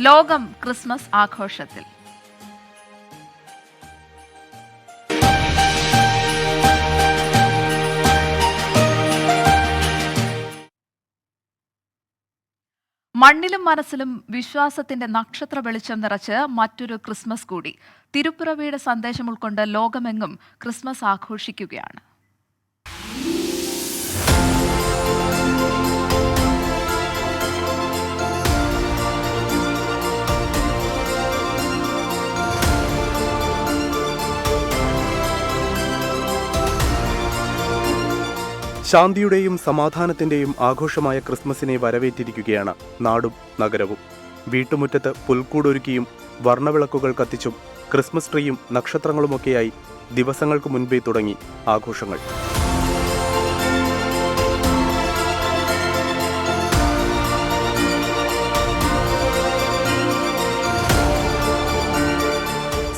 ലോകം ക്രിസ്മസ് ആഘോഷത്തിൽ. മണ്ണിലും മനസ്സിലും വിശ്വാസത്തിന്റെ നക്ഷത്ര വെളിച്ചം നിറച്ച് മറ്റൊരു ക്രിസ്മസ് കൂടി. തിരുപ്പിറവിയുടെ സന്ദേശം ഉൾക്കൊണ്ട് ലോകമെങ്ങും ക്രിസ്മസ് ആഘോഷിക്കുകയാണ്. ശാന്തിയുടെയും സമാധാനത്തിന്റെയും ആഘോഷമായ ക്രിസ്മസിനെ വരവേറ്റിരിക്കുകയാണ് നാടും നഗരവും. വീട്ടുമുറ്റത്ത് പുൽക്കൂടൊരുക്കിയും വർണ്ണവിളക്കുകൾ കത്തിച്ചും ക്രിസ്മസ് ട്രീയും നക്ഷത്രങ്ങളുമൊക്കെയായി ദിവസങ്ങൾക്ക് മുൻപേ തുടങ്ങി ആഘോഷങ്ങൾ.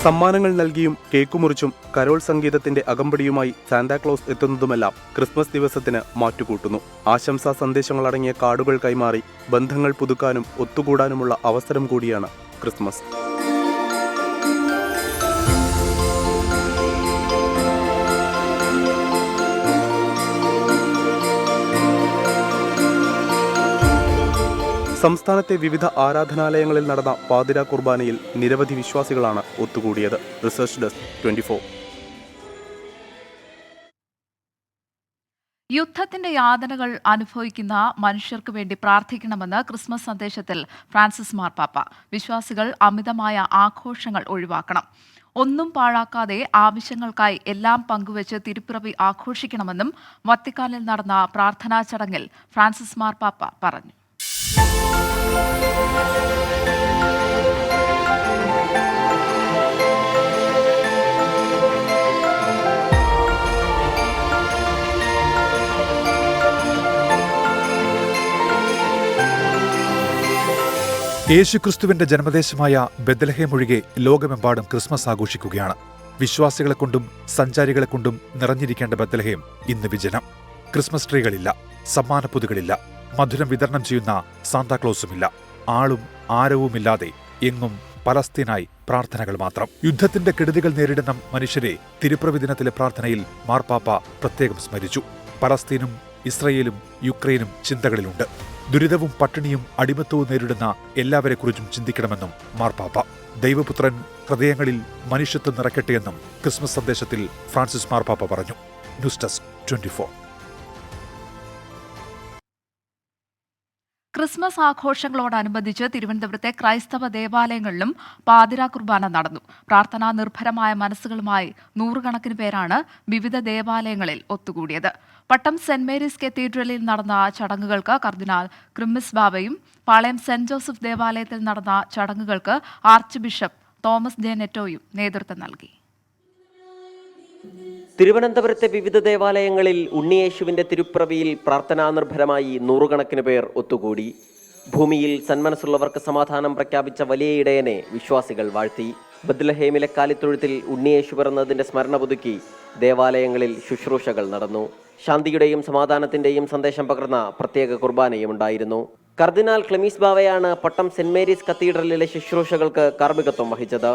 സമ്മാനങ്ങൾ നൽകിയും കേക്കുമുറിച്ചും കരോൾ സംഗീതത്തിന്റെ അകമ്പടിയുമായി സാന്താക്ലോസ് എത്തുന്നതുമെല്ലാം ക്രിസ്മസ് ദിവസത്തിന് മാറ്റുകൂട്ടുന്നു. ആശംസാ സന്ദേശങ്ങളടങ്ങിയ കാർഡുകൾ കൈമാറി ബന്ധങ്ങൾ പുതുക്കാനും ഒത്തുകൂടാനുമുള്ള അവസരം കൂടിയാണ് ക്രിസ്മസ്. സംസ്ഥാനത്തെ വിവിധ ആരാധനാലയങ്ങളിൽ നടന്ന പാതിരാ കുർബാനയിൽ നിരവധി വിശ്വാസികളാണ് ഒത്തുകൂടിയത്. Research desk 24. യുദ്ധത്തിന്റെ യാതനകൾ അനുഭവിക്കുന്ന മനുഷ്യർക്ക് വേണ്ടി പ്രാർത്ഥിക്കണമെന്ന് ക്രിസ്മസ് സന്ദേശത്തിൽ ഫ്രാൻസിസ് മാർപ്പാപ്പ. വിശ്വാസികൾ അമിതമായ ആഘോഷങ്ങൾ ഒഴിവാക്കണം. ഒന്നും പാഴാക്കാതെ ആവശ്യങ്ങൾക്കായി എല്ലാം പങ്കുവച്ച് തിരുപ്പിറവി ആഘോഷിക്കണമെന്നും വത്തിക്കാനിൽ നടന്ന പ്രാർത്ഥനാ ചടങ്ങിൽ ഫ്രാൻസിസ് മാർപ്പാപ്പ പറഞ്ഞു. യേശുക്രിസ്തുവിന്റെ ജന്മദേശമായ ബെത്ലഹേം ഒഴികെ ലോകമെമ്പാടും ക്രിസ്മസ് ആഘോഷിക്കുകയാണ്. വിശ്വാസികളെ കൊണ്ടും സഞ്ചാരികളെ കൊണ്ടും നിറഞ്ഞിരിക്കേണ്ട ബെത്ലഹേം ഇന്ന് വിജനം. ക്രിസ്മസ് ട്രീകളില്ല, സമ്മാനപ്പൊതികളില്ല, മധുരം വിതരണം ചെയ്യുന്ന സാന്താക്ലോസുമില്ല. ആളും ആരവുമില്ലാതെ എങ്ങും പലസ്തീനായി പ്രാർത്ഥനകൾ മാത്രം. യുദ്ധത്തിന്റെ കെടുതികൾ നേരിടുന്ന മനുഷ്യരെ തിരുപ്പിറവി ദിനത്തിലെ പ്രാർത്ഥനയിൽ മാർപ്പാപ്പ പ്രത്യേകം സ്മരിച്ചു. പലസ്തീനും ഇസ്രയേലും യുക്രൈനും ചിന്തകളിലുണ്ട്. ദുരിതവും പട്ടിണിയും അടിമത്തവും നേരിടുന്ന എല്ലാവരെക്കുറിച്ചും ചിന്തിക്കണമെന്നും മാർപ്പാപ്പ. ദൈവപുത്രൻ ഹൃദയങ്ങളിൽ മനുഷ്യത്വം നിറയ്ക്കട്ടെയെന്നും ക്രിസ്മസ് സന്ദേശത്തിൽ ഫ്രാൻസിസ് മാർപ്പാപ്പ പറഞ്ഞു. News desk 24. ക്രിസ്മസ് ആഘോഷങ്ങളോടനുബന്ധിച്ച് തിരുവനന്തപുരത്തെ ക്രൈസ്തവ ദേവാലയങ്ങളിലും പാതിരാ കുർബാന നടന്നു. പ്രാർത്ഥനാ നിർഭരമായ മനസ്സുകളുമായി നൂറുകണക്കിന് പേരാണ് വിവിധ ദേവാലയങ്ങളിൽ ഒത്തുകൂടിയത്. പട്ടം സെന്റ് മേരീസ് കത്തീഡ്രലിൽ നടന്ന ചടങ്ങുകൾക്ക് കർദിനാൾ ക്രിമ്മിസ് ബാബയും പാളയം സെന്റ് ജോസഫ് ദേവാലയത്തിൽ നടന്ന ചടങ്ങുകൾക്ക് ആർച്ച് ബിഷപ്പ് തോമസ് ജെ നെറ്റോയും നേതൃത്വം നൽകി. തിരുവനന്തപുരത്തെ വിവിധ ദേവാലയങ്ങളിൽ ഉണ്ണിയേശുവിന്റെ തിരുപ്പിറവിയിൽ പ്രാർത്ഥനാ നിർഭരമായി നൂറുകണക്കിന് പേർ ഒത്തുകൂടി. ഭൂമിയിൽ സന്മനസ്സുള്ളവർക്ക് സമാധാനം പ്രഖ്യാപിച്ച വലിയ ഇടയനെ വിശ്വാസികൾ വാഴ്ത്തി. ബത്ലഹേമിലെ കാലിത്തൊഴുത്തിൽ ഉണ്ണിയേശു പിറന്നതിന്റെ സ്മരണ പുതുക്കി ദേവാലയങ്ങളിൽ ശുശ്രൂഷകൾ നടന്നു. ശാന്തിയുടെയും സമാധാനത്തിന്റെയും സന്ദേശം പകർന്ന പ്രത്യേക കുർബാനയും ഉണ്ടായിരുന്നു. കർദിനാൾ ക്ലെമീസ് ബാവയാണ് പട്ടം സെന്റ് മേരീസ് കത്തീഡ്രലിലെ ശുശ്രൂഷകൾക്ക് കാർമ്മികത്വം വഹിച്ചത്.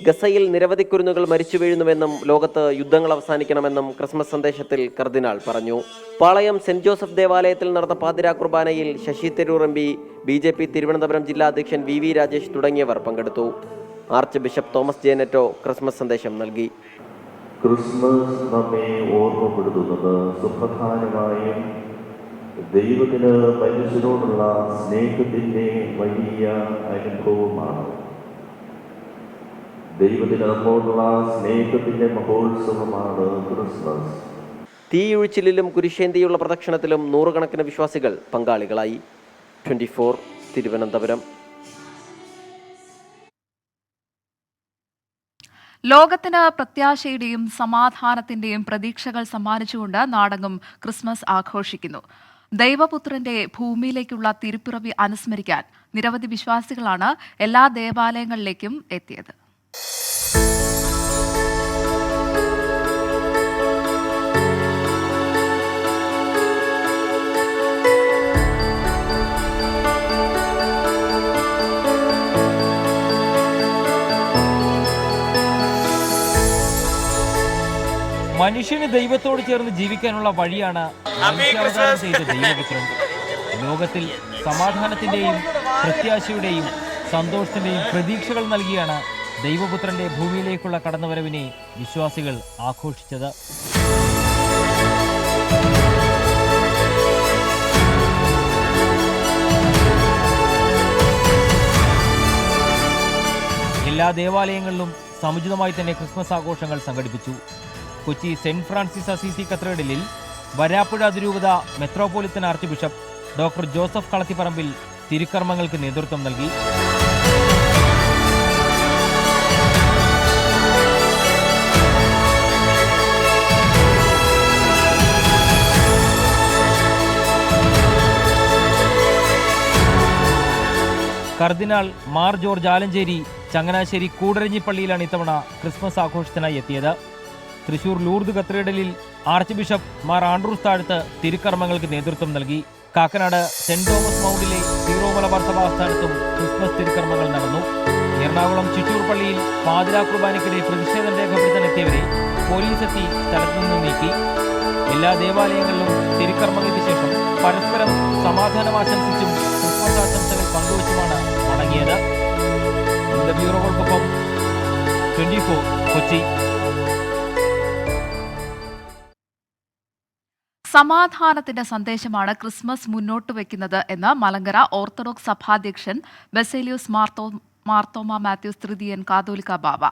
ഗസയിൽ നിരവധി കുരുന്നുകൾ മരിച്ചു വീഴുന്നുവെന്നും ലോകത്ത് യുദ്ധങ്ങൾ അവസാനിക്കണമെന്നും ക്രിസ്മസ് സന്ദേശത്തിൽ കർദിനാൾ പറഞ്ഞു. പാളയം സെന്റ് ജോസഫ് ദേവാലയത്തിൽ നടന്ന പാതിരാ കുർബാനയിൽ ശശി തരൂർ MP, BJP തിരുവനന്തപുരം ജില്ലാ അധ്യക്ഷൻ VV രാജേഷ് തുടങ്ങിയവർ പങ്കെടുത്തു. Archbishop Thomas J Neto Christmas സന്ദേശം നൽകി. ക്രിസ്മസ് നമ്മെ ഓർമ്മപ്പെടുത്തുന്നത് സുപ്രധാനമായും ദൈവത്തിന് മനുഷ്യരോടുള്ള സ്നേഹത്തിൻ്റെ വലിയ അനുഭവമാണ്. ദൈവത്തിന് നമ്മോടുള്ള സ്നേഹത്തിൻ്റെ മഹോത്സവമാണ് ക്രിസ്മസ്. തീയൊഴിച്ചിലും കുരിശേന്തിയുള്ള പ്രദക്ഷിണത്തിലും നൂറുകണക്കിന് വിശ്വാസികൾ പങ്കാളികളായി. 24 തിരുവനന്തപുരം. ലോകത്തിന് പ്രത്യാശയുടെയും സമാധാനത്തിന്റെയും പ്രതീക്ഷകൾ സമ്മാനിച്ചുകൊണ്ട് നാടെങ്ങും ക്രിസ്മസ് ആഘോഷിക്കുന്നു. ദൈവപുത്രന്റെ ഭൂമിയിലേക്കുള്ള തിരുപ്പിറവി അനുസ്മരിക്കാൻ നിരവധി വിശ്വാസികളാണ് എല്ലാ ദേവാലയങ്ങളിലേക്കും എത്തിയത്. മനുഷ്യന് ദൈവത്തോട് ചേർന്ന് ജീവിക്കാനുള്ള വഴിയാണ് മനുഷ്യാവതാരം ചെയ്ത ദൈവപുത്രൻ. ലോകത്തിൽ സമാധാനത്തിന്റെയും പ്രത്യാശയുടെയും സന്തോഷത്തിന്റെയും പ്രതീക്ഷകൾ നൽകിയാണ് ദൈവപുത്രന്റെ ഭൂമിയിലേക്കുള്ള കടന്നുവരവിനെ വിശ്വാസികൾ ആഘോഷിച്ചത്. എല്ലാ ദേവാലയങ്ങളിലും സമുചിതമായി തന്നെ ക്രിസ്മസ് ആഘോഷങ്ങൾ സംഘടിപ്പിച്ചു. കൊച്ചി സെന്റ് ഫ്രാൻസിസ് അസീസി കത്തീഡ്രലിൽ വരാപ്പുഴ അതിരൂപത metropolitan archbishop doctor Joseph Kalathiparambil തിരുക്കർമ്മങ്ങൾക്ക് നേതൃത്വം നൽകി. കർദിനാൾ മാർ ജോർജ് ആലഞ്ചേരി ചങ്ങനാശ്ശേരി കൂടരഞ്ഞിപ്പള്ളിയിലാണ് ഇത്തവണ ക്രിസ്മസ് ആഘോഷത്തിനായി എത്തിയത്. തൃശൂർ ലൂർദ് കത്തീഡ്രലിൽ archbishop Mar Andrews Thazhath തിരുക്കർമ്മങ്ങൾക്ക് നേതൃത്വം നൽകി. കാക്കനാട് സെന്റ് തോമസ് മൗണ്ടിലെ സീറോ മലബാർ സഭാസ്ഥാനത്തും ക്രിസ്മസ് തിരുക്കർമ്മങ്ങൾ നടന്നു. എറണാകുളം ചിറ്റൂർ പള്ളിയിൽ പാതിരാ കുർബാനയ്ക്കിടെ പ്രതിഷേധം രേഖപ്പെടുത്താനെത്തിയവരെ പോലീസ് എത്തി സ്ഥലത്തു നിന്ന് നീക്കി. എല്ലാ ദേവാലയങ്ങളിലും തിരുക്കർമ്മങ്ങൾക്ക് ശേഷം പരസ്പരം സമാധാനം ആശംസിച്ചും ക്രിസ്മസ് ആശംസകൾ പങ്കുവച്ചുമാണ് മടങ്ങിയത്. ബ്യൂറോകൾക്കൊപ്പം 24 കൊച്ചി. സമാധാനത്തിന്റെ സന്ദേശമാണ് ക്രിസ്മസ് മുന്നോട്ട് വയ്ക്കുന്നത് എന്ന് മലങ്കര ഓർത്തഡോക്സ് സഭാധ്യക്ഷൻ ബസേലിയോസ് മാർത്തോമ മാത്യൂസ് തൃതീയൻ കാതോലിക്ക ബാവ.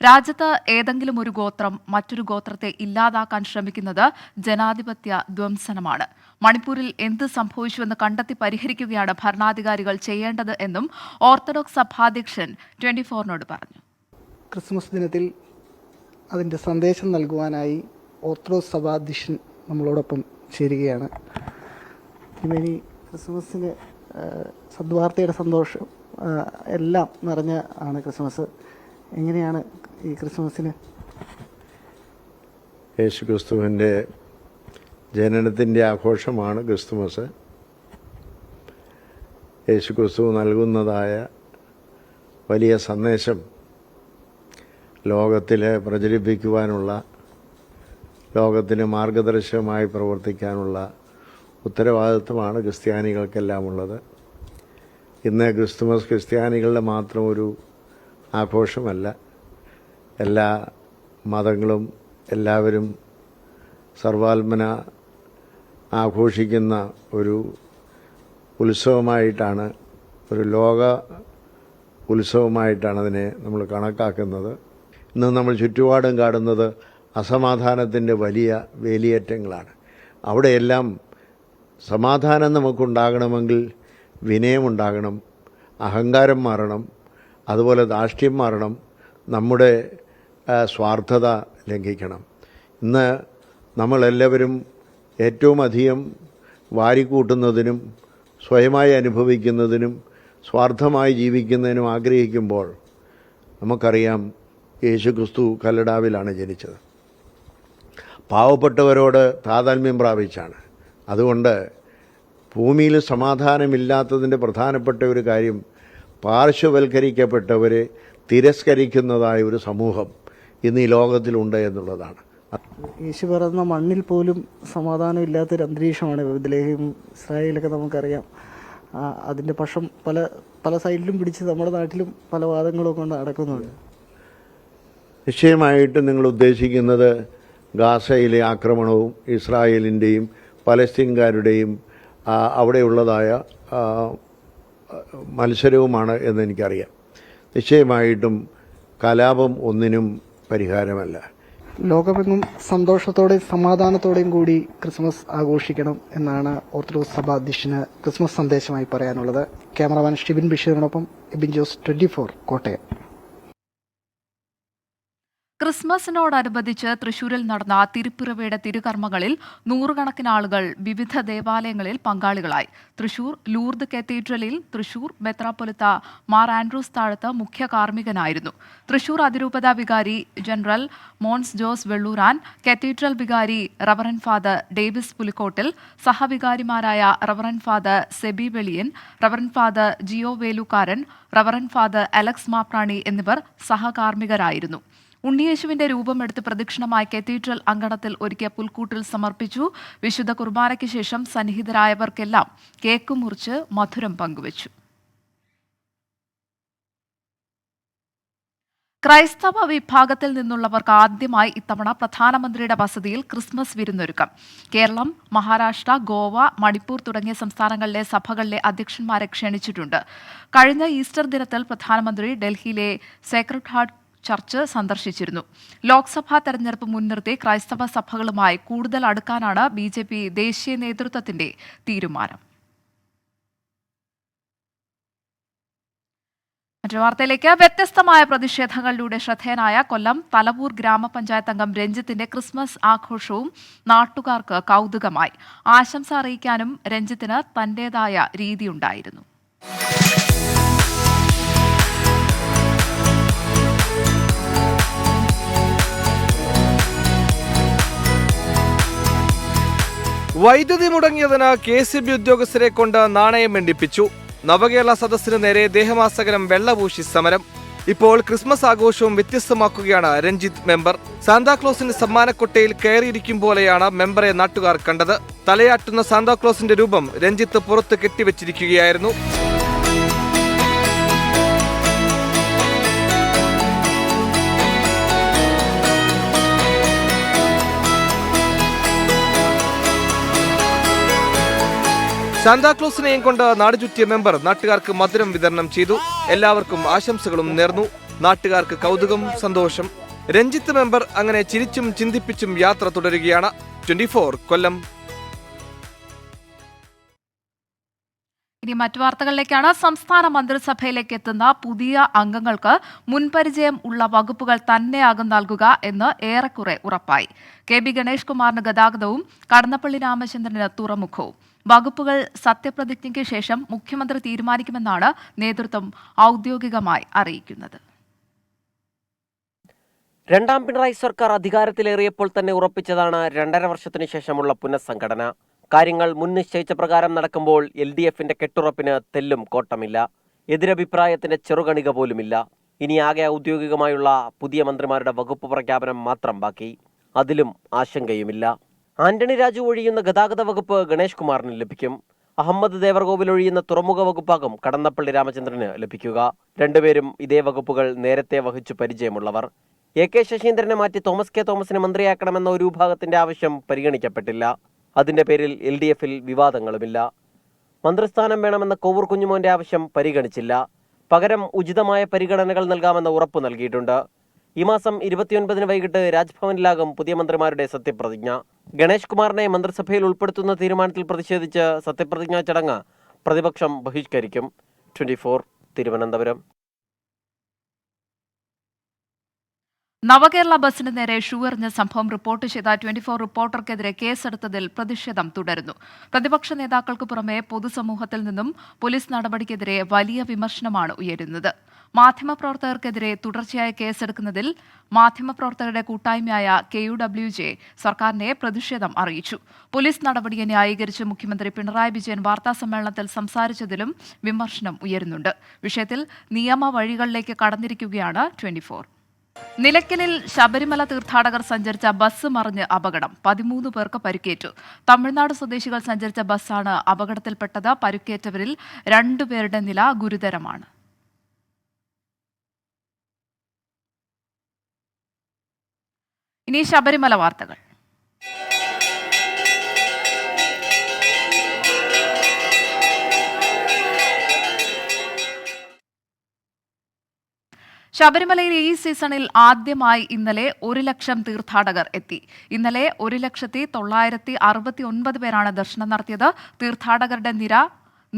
രാജ്യത്ത് ഏതെങ്കിലും ഒരു ഗോത്രം മറ്റൊരു ഗോത്രത്തെ ഇല്ലാതാക്കാൻ ശ്രമിക്കുന്നത് ജനാധിപത്യ ധ്വംസനമാണ്. മണിപ്പൂരിൽ എന്ത് സംഭവിച്ചുവെന്ന് കണ്ടെത്തി പരിഹരിക്കുകയാണ് ഭരണാധികാരികൾ ചെയ്യേണ്ടത് എന്നും ഓർത്തഡോക്സ് സഭാധ്യക്ഷൻ 24-നോട് പറഞ്ഞു. ക്രിസ്മസ് ദിനത്തിൽ അതിൻ്റെ സന്ദേശം നൽകുവാനായി ഓർത്തഡോക്സ് സഭാധ്യക്ഷൻ നമ്മളോടൊപ്പം ചേരുകയാണ്. ഇനി ക്രിസ്മസിന് സദ്വാർത്തയുടെ സന്തോഷം എല്ലാം നിറഞ്ഞ ആണ് ക്രിസ്മസ്. എങ്ങനെയാണ് ഈ ക്രിസ്മസിന്? യേശു ക്രിസ്തുവിൻ്റെ ജനനത്തിൻ്റെ ആഘോഷമാണ് ക്രിസ്തുമസ്. യേശു ക്രിസ്തു നൽകുന്നതായ വലിയ സന്ദേശം ലോകത്തിൽ പ്രചരിപ്പിക്കുവാനുള്ള, ലോകത്തിന് മാർഗദർശകമായി പ്രവർത്തിക്കാനുള്ള ഉത്തരവാദിത്വമാണ് ക്രിസ്ത്യാനികൾക്കെല്ലാം ഉള്ളത്. ഇന്ന് ക്രിസ്തുമസ് ക്രിസ്ത്യാനികളുടെ മാത്രം ഒരു ആഘോഷമല്ല. എല്ലാ മതങ്ങളും എല്ലാവരും സർവാത്മന ആഘോഷിക്കുന്ന ഒരു ഉത്സവമായിട്ടാണ്, ഒരു ലോക ഉത്സവമായിട്ടാണ് അതിനെ നമ്മൾ കണക്കാക്കുന്നത്. ഇന്ന് നമ്മൾ ചുറ്റുപാടും കാണുന്നത് അസമാധാനത്തിൻ്റെ വലിയ വേലിയേറ്റങ്ങളാണ്. അവിടെയെല്ലാം സമാധാനം നമുക്കുണ്ടാകണമെങ്കിൽ വിനയമുണ്ടാകണം, അഹങ്കാരം മാറണം, അതുപോലെ ധാർഷ്ട്യം മാറണം, നമ്മുടെ സ്വാർത്ഥത ലംഘിക്കണം. ഇന്ന് നമ്മളെല്ലാവരും ഏറ്റവും അധികം വാരിക്കൂട്ടുന്നതിനും സ്വയമായി അനുഭവിക്കുന്നതിനും സ്വാർത്ഥമായി ജീവിക്കുന്നതിനും ആഗ്രഹിക്കുമ്പോൾ നമുക്കറിയാം യേശുക്രിസ്തു കല്ലടാവിലാണ് ജനിച്ചത്. പാവപ്പെട്ടവരോട് താതാത്മ്യം പ്രാപിച്ചാണ്. അതുകൊണ്ട് ഭൂമിയിൽ സമാധാനമില്ലാത്തതിൻ്റെ പ്രധാനപ്പെട്ട ഒരു കാര്യം പാർശ്വവൽക്കരിക്കപ്പെട്ടവരെ തിരസ്കരിക്കുന്നതായ ഒരു സമൂഹം ഇന്ന് ഈ ലോകത്തിലുണ്ട് എന്നുള്ളതാണ്. യേശു പറയുന്ന മണ്ണിൽ പോലും സമാധാനം ഇല്ലാത്തൊരു അന്തരീക്ഷമാണ് ബെത്ലഹേം, ഇസ്രായേലൊക്കെ നമുക്കറിയാം. അതിൻ്റെ പക്ഷം പല സൈഡിലും പിടിച്ച് നമ്മുടെ നാട്ടിലും പല വാദങ്ങളും കൊണ്ട് നടക്കുന്നുണ്ട്. നിശ്ചയമായിട്ടും നിങ്ങൾ ഉദ്ദേശിക്കുന്നത് ഗാസയിലെ ആക്രമണവും ഇസ്രായേലിൻ്റെയും പലസ്തീൻകാരുടെയും അവിടെയുള്ളതായ മത്സരവുമാണ് എന്നെനിക്കറിയാം. നിശ്ചയമായിട്ടും കലാപം ഒന്നിനും പരിഹാരമല്ല. ലോകമെങ്ങും സന്തോഷത്തോടെയും സമാധാനത്തോടെയും കൂടി ക്രിസ്മസ് ആഘോഷിക്കണം എന്നാണ് ഓർത്തഡോക്സ് സഭാ അധ്യക്ഷന് ക്രിസ്മസ് സന്ദേശമായി പറയാനുള്ളത്. ക്യാമറമാൻ ഷിബിൻ ബഷീറിനൊപ്പം എബിൻ ജോസ്, 24 കോട്ടയം. ക്രിസ്മസിനോടനുബന്ധിച്ച് തൃശൂരിൽ നടന്ന തിരുപ്പിറവിയുടെ തിരുകർമ്മങ്ങളിൽ നൂറുകണക്കിന് ആളുകൾ വിവിധ ദേവാലയങ്ങളിൽ പങ്കാളികളായി. തൃശൂർ ലൂർദ് കത്തീഡ്രലിൽ തൃശൂർ മെത്രാപ്പൊലിത്ത മാർ ആൻഡ്രൂസ് താഴത്ത് മുഖ്യ കാർമ്മികനായിരുന്നു. തൃശൂർ അതിരൂപത വികാരി general Mons Jose Vellooran, cathedral വികാരി റവറൻ ഫാദർ ഡേവിസ് പുലിക്കോട്ടിൽ, സഹവികാരിമാരായ reverend father Seby Veliyan, reverend father Jio Velukkaran, reverend father Alex Mapranni എന്നിവർ സഹകാർമ്മികരായിരുന്നു. ഉണ്ണിയേശുവിന്റെ രൂപമെടുത്ത് പ്രദക്ഷിണമായി കത്തീഡ്രൽ അങ്കണത്തിൽ ഒരുക്കിയ പുൽക്കൂട്ടിൽ സമർപ്പിച്ചു. വിശുദ്ധ കുർബാനയ്ക്ക് ശേഷം സന്നിഹിതരായവർക്കെല്ലാം കേക്ക് മുറിച്ച് മധുരം പങ്കുവച്ചു. ക്രൈസ്തവ വിഭാഗത്തിൽ നിന്നുള്ളവർക്ക് ആദ്യമായി ഇത്തവണ പ്രധാനമന്ത്രിയുടെ വസതിയിൽ ക്രിസ്മസ് വിരുന്നൊരുക്കം. കേരളം, മഹാരാഷ്ട്ര, ഗോവ, മണിപ്പൂർ തുടങ്ങിയ സംസ്ഥാനങ്ങളിലെ സഭകളിലെ അധ്യക്ഷന്മാരെ ക്ഷണിച്ചിട്ടുണ്ട്. കഴിഞ്ഞ ഈസ്റ്റർ ദിനത്തിൽ പ്രധാനമന്ത്രി ഡൽഹിയിലെ സേക്രഡ് ഹാർട്ട് ചർച്ച് സന്ദർശിച്ചിരുന്നു. ലോക്സഭാ തെരഞ്ഞെടുപ്പ് മുൻനിർത്തി ക്രൈസ്തവ സഭകളുമായി കൂടുതൽ അടുക്കാനാണ് BJP ദേശീയ നേതൃത്വത്തിന്റെ തീരുമാനം. മറ്റൊരു വാർത്തയിലേക്ക്. വ്യത്യസ്തമായ പ്രതിഷേധങ്ങളിലൂടെ ശ്രദ്ധേയനായ കൊല്ലം തലവൂർ ഗ്രാമപഞ്ചായത്ത് അംഗം രഞ്ജിത്തിന്റെ ക്രിസ്മസ് ആഘോഷവും നാട്ടുകാർക്ക് കൗതുകമായി. ആശംസ അറിയിക്കാനും രഞ്ജിത്തിന് തന്റേതായ രീതിയുണ്ടായിരുന്നു. വൈദ്യുതി മുടങ്ങിയതിന് KCB ഉദ്യോഗസ്ഥരെ കൊണ്ട് നാണയം എണ്ണിപ്പിച്ചു. നവകേരള സദസ്സിന് നേരെ ദേഹമാസകലം വെള്ളപൂശി സമരം. ഇപ്പോൾ ക്രിസ്മസ് ആഘോഷവും വ്യത്യസ്തമാക്കുകയാണ് രഞ്ജിത്ത് മെമ്പർ. സാന്താക്ലോസിന്റെ സമ്മാനക്കൊട്ടയിൽ കയറിയിരിക്കും പോലെയാണ് മെമ്പറെ നാട്ടുകാർ കണ്ടത്. തലയാട്ടുന്ന സാന്താക്ലോസിന്റെ രൂപം രഞ്ജിത്ത് പുറത്ത് കെട്ടിവെച്ചിരിക്കുകയായിരുന്നു. സാന്താക്ലോസിനെയും കൊണ്ട് നാടുചുറ്റിയ മെമ്പർ നാട്ടുകാർക്ക് മധുരം വിതരണം ചെയ്തു. എല്ലാവർക്കും ആശംസകളും നേർന്നു. നാട്ടുകാർക്ക് കൗതുകം, സന്തോഷം. രഞ്ജിത്ത് മെമ്പർ അങ്ങനെ ചിരിച്ചും ചിന്തിപ്പിച്ചും യാത്ര തുടരുകയാണ്. 24 കൊല്ലം. ഇനി മറ്റു വാർത്തകളിലേക്കാണ്. സംസ്ഥാന മന്ത്രിസഭയിലേക്ക് എത്തുന്ന പുതിയ അംഗങ്ങൾക്ക് മുൻപരിചയം ഉള്ള വകുപ്പുകൾ തന്നെയാകും നൽകുക എന്ന് ഏറെക്കുറെ ഉറപ്പായി. KB ഗണേഷ് കുമാറിന് ഗതാഗതവും കടന്നപ്പള്ളി രാമചന്ദ്രന് തുറമുഖവും. വകുപ്പുകൾ സത്യപ്രതിജ്ഞയ്ക്ക് ശേഷം മുഖ്യമന്ത്രി തീരുമാനിക്കുമെന്നാണ് നേതൃത്വം ഔദ്യോഗികമായി അറിയിക്കുന്നത്. രണ്ടാം പിണറായി സർക്കാർ അധികാരത്തിലേറിയപ്പോൾ തന്നെ ഉറപ്പിച്ചതാണ് 2.5 വർഷത്തിനു ശേഷമുള്ള പുനഃസംഘടന. കാര്യങ്ങൾ മുൻ നിശ്ചയിച്ച പ്രകാരം നടക്കുമ്പോൾ LDFന്റെ കെട്ടുറപ്പിന് തെല്ലും കോട്ടമില്ല. എതിരഭിപ്രായത്തിന്റെ ചെറുകണിക പോലുമില്ല. ഇനി ആകെ ഔദ്യോഗികമായുള്ള പുതിയ മന്ത്രിമാരുടെ വകുപ്പ് പ്രഖ്യാപനം മാത്രം ബാക്കി. അതിലും ആശങ്കയുമില്ല. ആന്റണി രാജു ഒഴിയുന്ന ഗതാഗത വകുപ്പ് ഗണേഷ് കുമാറിന് ലഭിക്കും. അഹമ്മദ് ദേവർകോവിൽ ഒഴിയുന്ന തുറമുഖ വകുപ്പാകും കടന്നപ്പള്ളി രാമചന്ദ്രന് ലഭിക്കുക. രണ്ടുപേരും ഇതേ വകുപ്പുകൾ നേരത്തെ വഹിച്ചു പരിചയമുള്ളവർ. AK ശശീന്ദ്രനെ മാറ്റി തോമസ് കെ തോമസിനെ മന്ത്രിയാക്കണമെന്ന ഒരു വിഭാഗത്തിന്റെ ആവശ്യം പരിഗണിക്കപ്പെട്ടില്ല. അതിന്റെ പേരിൽ LDFൽ വിവാദങ്ങളുമില്ല. മന്ത്രിസ്ഥാനം വേണമെന്ന കോവൂർ കുഞ്ഞുമോന്റെ ആവശ്യം പരിഗണിച്ചില്ല. പകരം ഉചിതമായ പരിഗണനകൾ നൽകാമെന്ന ഉറപ്പ് നൽകിയിട്ടുണ്ട്. ഈ മാസം 29 വൈകിട്ട് രാജ്ഭവനിലാകും പുതിയ മന്ത്രിമാരുടെ സത്യപ്രതിജ്ഞ. ഗണേഷ് കുമാറിനെ മന്ത്രിസഭയിൽ ഉൾപ്പെടുത്തുന്ന തീരുമാനത്തിൽ പ്രതിഷേധിച്ച് സത്യപ്രതിജ്ഞാ ചടങ്ങ് പ്രതിപക്ഷം ബഹിഷ്കരിക്കും. 24 തിരുവനന്തപുരം. നവകേരള ബസിന് നേരെ ഷൂ എറിഞ്ഞ സംഭവം റിപ്പോർട്ട് ചെയ്ത 24 റിപ്പോർട്ടർക്കെതിരെ കേസെടുത്തതിൽ പ്രതിഷേധം തുടരുന്നു. പ്രതിപക്ഷ നേതാക്കൾക്ക് പുറമെ പൊതുസമൂഹത്തിൽ നിന്നും പോലീസ് നടപടിക്കെതിരെ വലിയ വിമർശനമാണ് ഉയരുന്നത്. മാധ്യമപ്രവർത്തകർക്കെതിരെ തുടർച്ചയായ കേസെടുക്കുന്നതിൽ മാധ്യമപ്രവർത്തകരുടെ കൂട്ടായ്മയായ KUWJ സർക്കാരിനെ പ്രതിഷേധം അറിയിച്ചു. പോലീസ് നടപടിയെ ന്യായീകരിച്ച് മുഖ്യമന്ത്രി പിണറായി വിജയൻ വാർത്താസമ്മേളനത്തിൽ സംസാരിച്ചതിലും വിമർശനം ഉയരുന്നുണ്ട്. വിഷയത്തിൽ നിയമ വഴികളിലേക്ക് കടന്നിരിക്കുകയാണ് 24. നിലയ്ക്കലിൽ ശബരിമല തീർത്ഥാടകർ സഞ്ചരിച്ച ബസ് മറിഞ്ഞ് അപകടം. 13 പേർക്ക് പരിക്കേറ്റു. തമിഴ്നാട് സ്വദേശികൾ സഞ്ചരിച്ച ബസ്സാണ് അപകടത്തിൽപ്പെട്ടത്. പരിക്കേറ്റവരിൽ 2 പേരുടെ നില ഗുരുതരമാണ്. ഇനി ശബരിമല വാർത്തകൾ. ശബരിമലയിൽ ഈ സീസണിൽ ആദ്യമായി ഇന്നലെ 1 ലക്ഷം തീർത്ഥാടകർ എത്തി. ഇന്നലെ 1,969,000 പേരാണ് ദർശനം നടത്തിയത്. തീർത്ഥാടകരുടെ നിര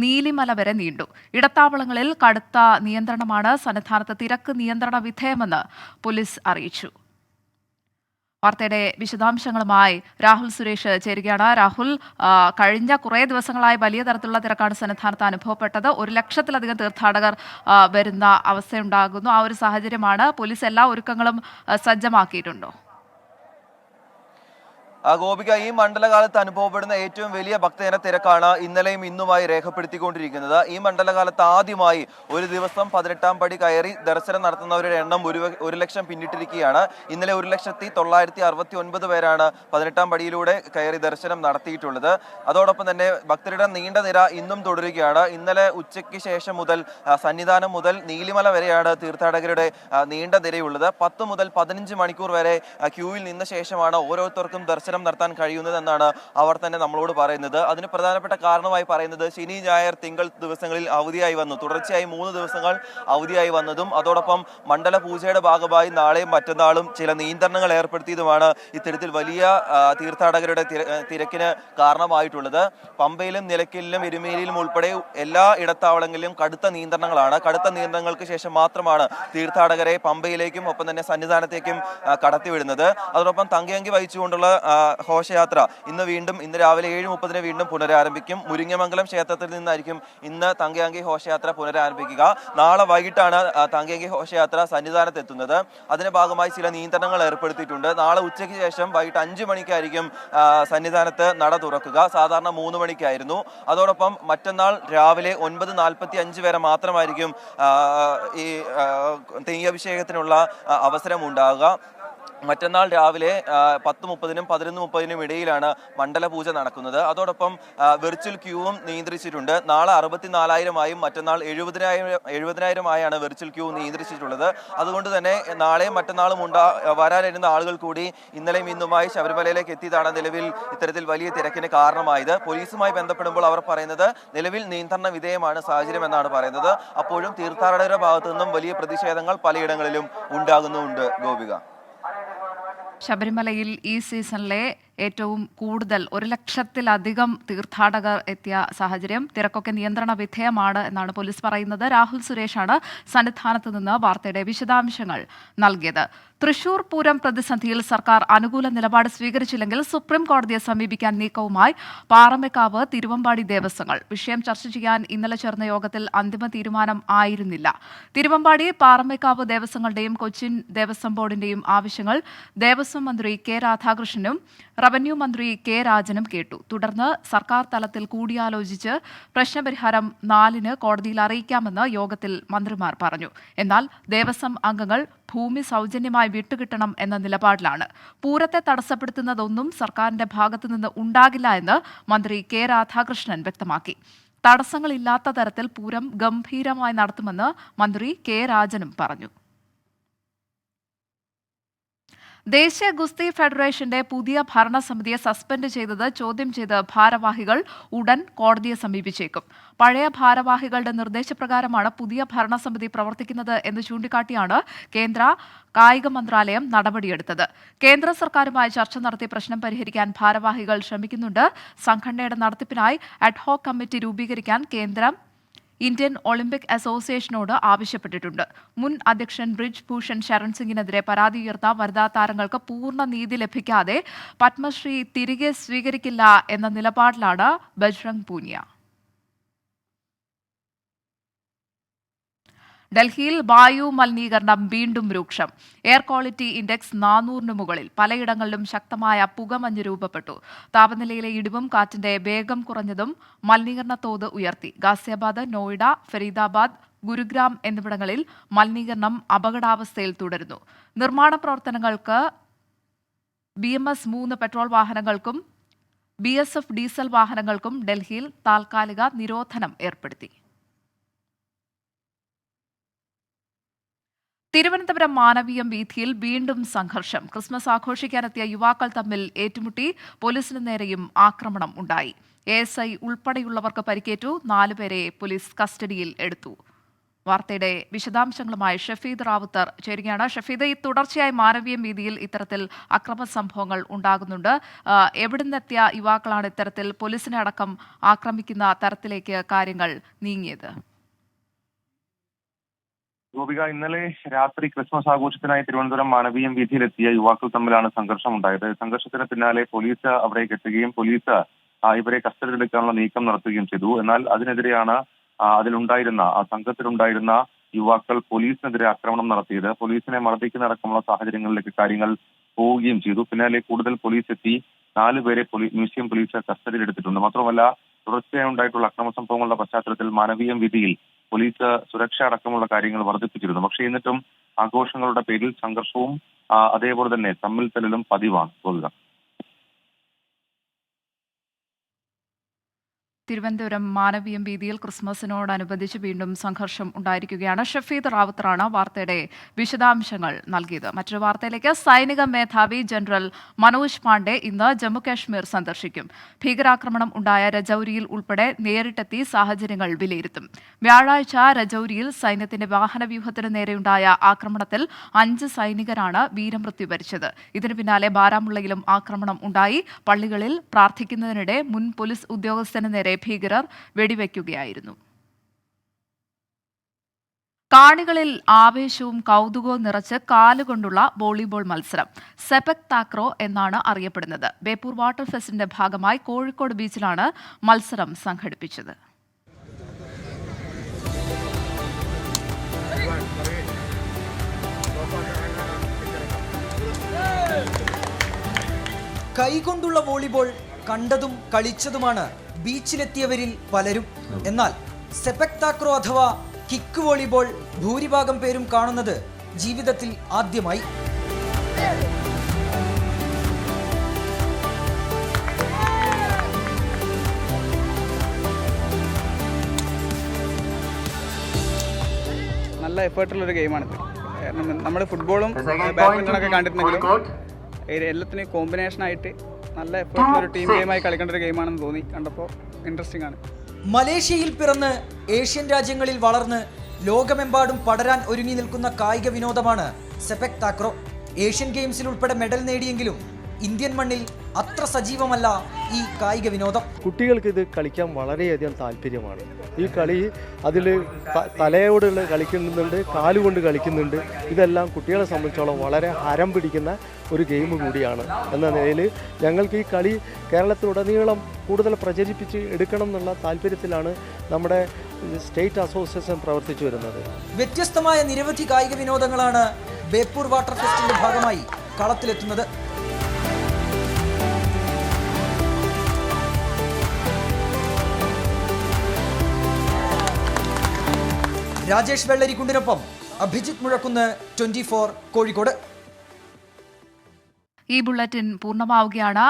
നീലിമല വരെ നീണ്ടു. ഇടത്താവളങ്ങളിൽ കടുത്ത നിയന്ത്രണമാണ്. സന്നിധാനത്ത് തിരക്ക് നിയന്ത്രണ വിധേയമെന്ന് പോലീസ് അറിയിച്ചു. വാർത്തയുടെ വിശദാംശങ്ങളുമായി രാഹുൽ സുരേഷ് ചേരുകയാണ്. രാഹുൽ, കഴിഞ്ഞ കുറേ ദിവസങ്ങളായി വലിയ തരത്തിലുള്ള തിരക്കാണ് സന്നിധാനത്ത് അനുഭവപ്പെട്ടത്. 1 ലക്ഷത്തിലധികം തീർത്ഥാടകർ വരുന്ന അവസ്ഥയുണ്ടാകുന്നു. ആ ഒരു സാഹചര്യമാണ്. പോലീസ് എല്ലാ ഒരുക്കങ്ങളും സജ്ജമാക്കിയിട്ടുണ്ടോ? ഗോപിക, ഈ മണ്ഡലകാലത്ത് അനുഭവപ്പെടുന്ന ഏറ്റവും വലിയ ഭക്തജന തിരക്കാണ് ഇന്നലെയും ഇന്നുമായി രേഖപ്പെടുത്തിക്കൊണ്ടിരിക്കുന്നത്. ഈ മണ്ഡലകാലത്ത് ആദ്യമായി ഒരു ദിവസം 18-ാം പടി കയറി ദർശനം നടത്തുന്നവരുടെ എണ്ണം 1 ലക്ഷം പിന്നിട്ടിരിക്കുകയാണ്. ഇന്നലെ 1,969 പേരാണ് 18-ാം പടിയിലൂടെ കയറി ദർശനം നടത്തിയിട്ടുള്ളത്. അതോടൊപ്പം തന്നെ ഭക്തരുടെ നീണ്ട നിര ഇന്നും തുടരുകയാണ്. ഇന്നലെ ഉച്ചയ്ക്ക് ശേഷം മുതൽ സന്നിധാനം മുതൽ നീലിമല വരെയാണ് തീർത്ഥാടകരുടെ നീണ്ട നിരയുള്ളത്. 10 മുതൽ 15 മണിക്കൂർ വരെ ക്യൂവിൽ നിന്ന ശേഷമാണ് ഓരോരുത്തർക്കും ദർശനം നടത്താൻ കഴിയുന്നതെന്നാണ് അവർ തന്നെ നമ്മളോട് പറയുന്നത്. അതിന് പ്രധാനപ്പെട്ട കാരണമായി പറയുന്നത് ശനി, ഞായർ, തിങ്കൾ ദിവസങ്ങളിൽ അവധിയായി വന്നു. തുടർച്ചയായി 3 ദിവസങ്ങൾ അവധിയായി വന്നതും അതോടൊപ്പം മണ്ഡല പൂജയുടെ ഭാഗമായി നാളെയും മറ്റന്നാളും ചില നിയന്ത്രണങ്ങൾ ഏർപ്പെടുത്തിയതുമാണ് ഇത്തരത്തിൽ വലിയ തീർത്ഥാടകരുടെ തിരക്കിന് കാരണമായിട്ടുള്ളത്. പമ്പയിലും നിലയ്ക്കലിലും എരുമേലിയിലും ഉൾപ്പെടെ എല്ലാ ഇടത്താവളങ്ങളിലും കടുത്ത നിയന്ത്രണങ്ങളാണ്. കടുത്ത നിയന്ത്രണങ്ങൾക്ക് ശേഷം മാത്രമാണ് തീർത്ഥാടകരെ പമ്പയിലേക്കും ഒപ്പം തന്നെ സന്നിധാനത്തേക്കും കടത്തിവിടുന്നത്. അതോടൊപ്പം തങ്കയങ്കി വഹിച്ചുകൊണ്ടുള്ള ഘോഷയാത്ര ഇന്ന് രാവിലെ 7:30 വീണ്ടും പുനരാരംഭിക്കും. മുരിങ്ങമംഗലം ക്ഷേത്രത്തിൽ നിന്നായിരിക്കും ഇന്ന് തങ്കയങ്കി ഘോഷയാത്ര പുനരാരംഭിക്കുക. നാളെ വൈകിട്ടാണ് തങ്കയങ്കി ഘോഷയാത്ര സന്നിധാനത്ത് എത്തുന്നത്. അതിന്റെ ഭാഗമായി ചില നിയന്ത്രണങ്ങൾ ഏർപ്പെടുത്തിയിട്ടുണ്ട്. നാളെ ഉച്ചയ്ക്ക് ശേഷം വൈകിട്ട് 5 മണിക്കായിരിക്കും സന്നിധാനത്ത് നട തുറക്കുക. സാധാരണ 3 മണിക്കായിരുന്നു. അതോടൊപ്പം മറ്റന്നാൾ രാവിലെ 9:45 വരെ മാത്രമായിരിക്കും ഈ നെയ്യഭിഷേകത്തിനുള്ള അവസരം ഉണ്ടാകുക. മറ്റന്നാൾ രാവിലെ 10:30-നും 11:30-നും ഇടയിലാണ് മണ്ഡല പൂജ നടക്കുന്നത്. അതോടൊപ്പം വെർച്വൽ ക്യൂവും നിയന്ത്രിച്ചിട്ടുണ്ട്. നാളെ 64,000-ആയും മറ്റന്നാൾ 70,000-ആയാണ് വെർച്വൽ ക്യൂ നിയന്ത്രിച്ചിട്ടുള്ളത്. അതുകൊണ്ട് തന്നെ നാളെയും മറ്റന്നാളും വരാനിരുന്ന ആളുകൾ കൂടി ഇന്നലെയും ഇന്നുമായി ശബരിമലയിലേക്ക് എത്തിയതാണ് നിലവിൽ ഇത്തരത്തിൽ വലിയ തിരക്കിന് കാരണമായത്. പോലീസുമായി ബന്ധപ്പെടുമ്പോൾ അവർ പറയുന്നത് നിലവിൽ നിയന്ത്രണ വിധേയമാണ് സാഹചര്യം എന്നാണ് പറയുന്നത്. അപ്പോഴും തീർത്ഥാടകരുടെ ഭാഗത്തു നിന്നും വലിയ പ്രതിഷേധങ്ങൾ പലയിടങ്ങളിലും ഉണ്ടാകുന്നുണ്ട്. ഗോപിക, ശബരിമലയിൽ ഈ സീസണിലെ ഏറ്റവും കൂടുതൽ 1 ലക്ഷത്തിലധികം തീർത്ഥാടകർ എത്തിയ സാഹചര്യം. തിരക്കൊക്കെ നിയന്ത്രണ വിധേയമാണ് എന്നാണ് പോലീസ് പറയുന്നത്. രാഹുൽ സുരേഷാണ് സന്നിധാനത്ത് നിന്ന് വാർത്തയുടെ വിശദാംശങ്ങൾ നൽകിയത്. തൃശൂർ പൂരം പ്രതിസന്ധിയിൽ സർക്കാർ അനുകൂല നിലപാട് സ്വീകരിച്ചില്ലെങ്കിൽ സുപ്രീം കോടതിയെ സമീപിക്കാൻ നീക്കവുമായി പാറമേക്കാവ്, തിരുവമ്പാടി ദേവസ്വങ്ങൾ. വിഷയം ചർച്ച ചെയ്യാൻ ഇന്നലെ ചേർന്ന യോഗത്തിൽ അന്തിമ തീരുമാനം ആയിരുന്നില്ല. തിരുവമ്പാടി, പാറമേക്കാവ് ദേവസ്വങ്ങളുടെയും കൊച്ചിൻ ദേവസ്വം ബോർഡിന്റെയും ആവശ്യങ്ങൾ ദേവസ്വം മന്ത്രി കെ രാധാകൃഷ്ണനും റവന്യൂ മന്ത്രി കെ രാജനും കേട്ടു. തുടർന്ന് സർക്കാർ തലത്തിൽ കൂടിയാലോചിച്ച് പ്രശ്നപരിഹാരം 4-ന് കോടതിയിൽ അറിയിക്കാമെന്ന് യോഗത്തിൽ മന്ത്രിമാർ പറഞ്ഞു. എന്നാൽ ദേവസ്വം അംഗങ്ങൾ ഭൂമി സൗജന്യമായി വിട്ടുകിട്ടണം എന്ന നിലപാടിലാണ്. പൂരത്തെ തടസ്സപ്പെടുത്തുന്നതൊന്നും സർക്കാരിന്റെ ഭാഗത്തുനിന്ന് ഉണ്ടാകില്ല എന്ന് മന്ത്രി കെ രാധാകൃഷ്ണൻ വ്യക്തമാക്കി. തടസ്സങ്ങളില്ലാത്ത തരത്തിൽ പൂരം ഗംഭീരമായി നടത്തുമെന്ന് മന്ത്രി കെ രാജനും പറഞ്ഞു. ദേശീയ ഗുസ്തി ഫെഡറേഷന്റെ പുതിയ ഭരണസമിതിയെ സസ്പെൻഡ് ചെയ്തത് ചോദ്യം ചെയ്ത് ഭാരവാഹികൾ ഉടൻ കോടതിയെ സമീപിച്ചേക്കും. പഴയ ഭാരവാഹികളുടെ നിർദ്ദേശപ്രകാരമാണ് പുതിയ ഭരണസമിതി പ്രവർത്തിക്കുന്നത് എന്ന് ചൂണ്ടിക്കാട്ടിയാണ് കേന്ദ്ര കായിക മന്ത്രാലയം നടപടിയെടുത്തത്. കേന്ദ്ര സർക്കാരുമായി ചർച്ച നടത്തി പ്രശ്നം പരിഹരിക്കാൻ ഭാരവാഹികൾ ശ്രമിക്കുന്നുണ്ട്. സംഘടനയുടെ നടത്തിപ്പിനായി അഡ്ഹോക് കമ്മിറ്റി രൂപീകരിക്കാൻ കേന്ദ്രം ഇന്ത്യൻ ഒളിമ്പിക് അസോസിയേഷനോട് ആവശ്യപ്പെട്ടിട്ടുണ്ട്. മുൻ അധ്യക്ഷൻ ബ്രിജ് ഭൂഷൺ ശരൺ സിംഗിനെതിരെ പരാതി ഉയർത്ത വനിതാ താരങ്ങൾക്ക് പൂർണ്ണ നീതി ലഭിക്കാതെ പത്മശ്രീ തിരികെ സ്വീകരിക്കില്ല എന്ന നിലപാടിലാണ് ബജ്രംഗ് പൂനിയ. ഡൽഹിയിൽ വായു മലിനീകരണം വീണ്ടും രൂക്ഷം. എയർ ക്വാളിറ്റി ഇൻഡെക്സ് 400-ന് മുകളിൽ. പലയിടങ്ങളിലും ശക്തമായ പുകമഞ്ഞ് രൂപപ്പെട്ടു. താപനിലയിലെ ഇടിവും കാറ്റിന്റെ വേഗം കുറഞ്ഞതും മലിനീകരണ തോത് ഉയർത്തി. ഗാസിയാബാദ്, നോയിഡ, ഫരീദാബാദ്, ഗുരുഗ്രാം എന്നിവിടങ്ങളിൽ മലിനീകരണം അപകടാവസ്ഥയിൽ തുടരുന്നു. നിർമ്മാണ പ്രവർത്തനങ്ങൾക്ക് BMS 3 പെട്രോൾ വാഹനങ്ങൾക്കും BSF ഡീസൽ വാഹനങ്ങൾക്കും ഡൽഹിയിൽ താൽക്കാലിക നിരോധനം ഏർപ്പെടുത്തി. തിരുവനന്തപുരം മാനവീയം വീഥിയിൽ വീണ്ടും സംഘർഷം. ക്രിസ്മസ് ആഘോഷിക്കാനെത്തിയ യുവാക്കൾ തമ്മിൽ ഏറ്റുമുട്ടി. പോലീസിന് നേരെയും ആക്രമണം ഉണ്ടായി. ASI ഉൾപ്പെടെയുള്ളവർക്ക് പരിക്കേറ്റു. 4 പേരെ പോലീസ് കസ്റ്റഡിയിൽ എടുത്തു. വാർത്തയുടെ വിശദാംശങ്ങളുമായി ഷഫീദ് റാവുത്തർ ചേരുകയാണ്. ഷഫീദ്, ഈ തുടർച്ചയായി മാനവീയം വീഥിയിൽ ഇത്തരത്തിൽ അക്രമ സംഭവങ്ങൾ ഉണ്ടാകുന്നുണ്ട്. എവിടുന്നെത്തിയ യുവാക്കളാണ് ഇത്തരത്തിൽ പോലീസിനെ അടക്കം ആക്രമിക്കുന്ന തരത്തിലേക്ക് കാര്യങ്ങൾ നീങ്ങിയത്? ഗോപിക, ഇന്നലെ രാത്രി ക്രിസ്മസ് ആഘോഷത്തിനായി തിരുവനന്തപുരം മാനവീയം വീഥിയിലെത്തിയ യുവാക്കൾ തമ്മിലാണ് സംഘർഷമുണ്ടായത്. സംഘർഷത്തിന് പിന്നാലെ പോലീസ് അവിടേക്ക് എത്തുകയും പോലീസ് ഇവരെ കസ്റ്റഡിയിലെടുക്കാനുള്ള നീക്കം നടത്തുകയും ചെയ്തു. എന്നാൽ അതിനെതിരെയാണ് സംഘത്തിലുണ്ടായിരുന്ന യുവാക്കൾ പോലീസിനെതിരെ ആക്രമണം നടത്തിയത്. പോലീസിനെ മർദ്ദിക്കുന്നതടക്കമുള്ള സാഹചര്യങ്ങളിലേക്ക് കാര്യങ്ങൾ പോവുകയും ചെയ്തു. പിന്നാലെ കൂടുതൽ പോലീസ് എത്തി 4 പേരെ മ്യൂസിയം പോലീസ് കസ്റ്റഡിയിലെടുത്തിട്ടുണ്ട്. മാത്രമല്ല തുടർച്ചയായി ഉണ്ടായിട്ടുള്ള അക്രമ സംഭവങ്ങളുടെ പശ്ചാത്തലത്തിൽ മാനവീയം വിധിയിൽ പോലീസ് സുരക്ഷ അടക്കമുള്ള കാര്യങ്ങൾ വർദ്ധിപ്പിച്ചിരുന്നു. പക്ഷേ എന്നിട്ടും ആഘോഷങ്ങളുടെ പേരിൽ സംഘർഷവും അതേപോലെ തന്നെ തമ്മിൽ തല്ലലും പതിവാണ്. ഗോപിക. തിരുവനന്തപുരം മാനവീയം വീതിയിൽ ക്രിസ്മസിനോടനുബന്ധിച്ച് വീണ്ടും സംഘർഷം ഉണ്ടായിരിക്കുകയാണ്. ഷഫീദ് റാവത്തറാണ് വാർത്തയുടെ വിശദാംശങ്ങൾ നൽകിയത്. മറ്റൊരു വാർത്തയിലേക്ക്. സൈനിക മേധാവി ജനറൽ മനോജ് പാണ്ഡെ ഇന്ന് ജമ്മുകാശ്മീർ സന്ദർശിക്കും. ഭീകരാക്രമണം ഉണ്ടായ രജൌരിയിൽ ഉൾപ്പെടെ നേരിട്ടെത്തി സാഹചര്യങ്ങൾ വിലയിരുത്തും. വ്യാഴാഴ്ച രജൌരിയിൽ സൈന്യത്തിന്റെ വാഹനവ്യൂഹത്തിന് നേരെയുണ്ടായ ആക്രമണത്തിൽ 5 സൈനികരാണ് വീരമൃത്യു വരിച്ചത്. ഇതിനു പിന്നാലെ ബാരാമുള്ളയിലും ആക്രമണം ഉണ്ടായി. പള്ളികളിൽ പ്രാർത്ഥിക്കുന്നതിനിടെ മുൻ പോലീസ് ഉദ്യോഗസ്ഥന് നേരെ ഭീകരർ വെടിവെക്കുകയായിരുന്നു. കാണികളിൽ ആവേശവും കൗതുകവും നിറച്ച് കാലുകൊണ്ടുള്ള വോളിബോൾ മത്സരം സെപക് താക്രോ എന്നാണ് അറിയപ്പെടുന്നത്. ബേപ്പൂർ വാട്ടർ ഫെസ്റ്റിന്റെ ഭാഗമായി കോഴിക്കോട് ബീച്ചിലാണ് മത്സരം സംഘടിപ്പിച്ചത്. കൈകൊണ്ടുള്ള വോളിബോൾ കണ്ടതും കളിച്ചതുമാണ് ബീച്ചിലെത്തിയവരിൽ പലരും. എന്നാൽ സെപക് താക്രോ അഥവാ കിക്ക് വോളിബോൾ ഭൂരിഭാഗം പേരും കാണുന്നത് ജീവിതത്തിൽ ആദ്യമായി. നല്ല എഫേർട്ടുള്ളൊരു ഗെയിമാണിത്. നമ്മൾ ഫുട്ബോളും ബാഡ്മിൻ്റണൊക്കെ കണ്ടിട്ടുണ്ടെങ്കിലും എല്ലാത്തിനും കോമ്പിനേഷനായിട്ട് നല്ല എഫേർട്ടുള്ളൊരു ടീം ഗെയിമായി കളിക്കേണ്ട ഒരു ഗെയിമാണെന്ന് തോന്നി. കണ്ടപ്പോൾ ഇൻട്രസ്റ്റിംഗ് ആണ്. മലേഷ്യയിൽ പിറന്ന് ഏഷ്യൻ രാജ്യങ്ങളിൽ വളർന്ന് ലോകമെമ്പാടും പടരാൻ ഒരുങ്ങി നിൽക്കുന്ന കായിക വിനോദമാണ് സെപക് താക്രോ. ഏഷ്യൻ ഗെയിംസിൽ ഉൾപ്പെടെ മെഡൽ നേടിയെങ്കിലും ഇന്ത്യൻ മണ്ണിൽ അത്ര സജീവമല്ല ഈ കായിക വിനോദം. കുട്ടികൾക്ക് ഇത് കളിക്കാൻ വളരെയധികം താല്പര്യമാണ്. ഈ കളി അതിൽ തലയോടുള്ള കളിക്കുന്നുണ്ട്, കാലുകൊണ്ട് കളിക്കുന്നുണ്ട്. ഇതെല്ലാം കുട്ടികളെ സംബന്ധിച്ചോളം വളരെ ഹരം പിടിക്കുന്ന ഒരു ഗെയിം കൂടിയാണ്. എന്ന നിലയിൽ ഞങ്ങൾക്ക് ഈ കളി കേരളത്തിലുടനീളം കൂടുതൽ പ്രചരിപ്പിച്ച് എടുക്കണം എന്നുള്ള താല്പര്യത്തിലാണ് നമ്മുടെ സ്റ്റേറ്റ് അസോസിയേഷൻ പ്രവർത്തിച്ചു വരുന്നത്. വ്യത്യസ്തമായ നിരവധി കായിക വിനോദങ്ങളാണ് ബേപ്പൂർ വാട്ടർ ഫെസ്റ്റിന്റെ ഭാഗമായി കളത്തിലെത്തുന്നത്. രാജേഷ് വെള്ളരിക്കുണ്ടിനൊപ്പം അഭിജിത്ത് മുഴക്കുന്ന്, 24 കോഴിക്കോട്. ഈ ബുള്ളറ്റിൻ പൂർണ്ണമാവുകയാണ്.